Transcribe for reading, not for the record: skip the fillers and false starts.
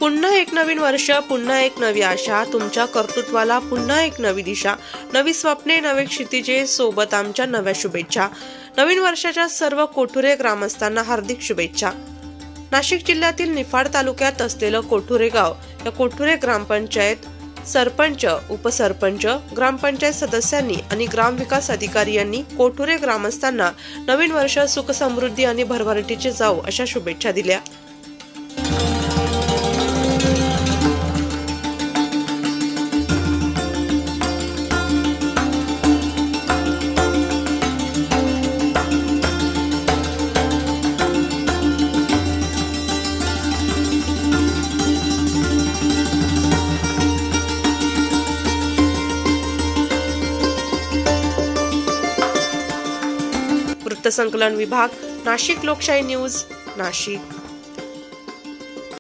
पुन्हा एक नवीन वर्ष, पुन्हा एक नवी आशा, तुमच्या कर्तृत्वाला पुन्हा एक नवी दिशा, नवी स्वप्ने, नवे क्षितिजे, सोबत आमच्या नव्या शुभेच्छा. नवीन वर्षाच्या सर्व कोठुरे ग्रामस्थांना हार्दिक शुभेच्छा. नाशिक जिल्ह्यातील निफाड तालुक्यात असलेलं कोठुरे गाव, या कोठुरे ग्रामपंचायत सरपंच, उपसरपंच, ग्रामपंचायत सदस्यांनी आणि ग्रामविकास अधिकारी यांनी कोठुरे ग्रामस्थांना नवीन वर्ष सुख समृद्धी आणि भरभराटीचे जावो अशा शुभेच्छा दिल्या. वृत्तसंकलन विभाग, नाशिक लोकशाही न्यूज, नाशिक.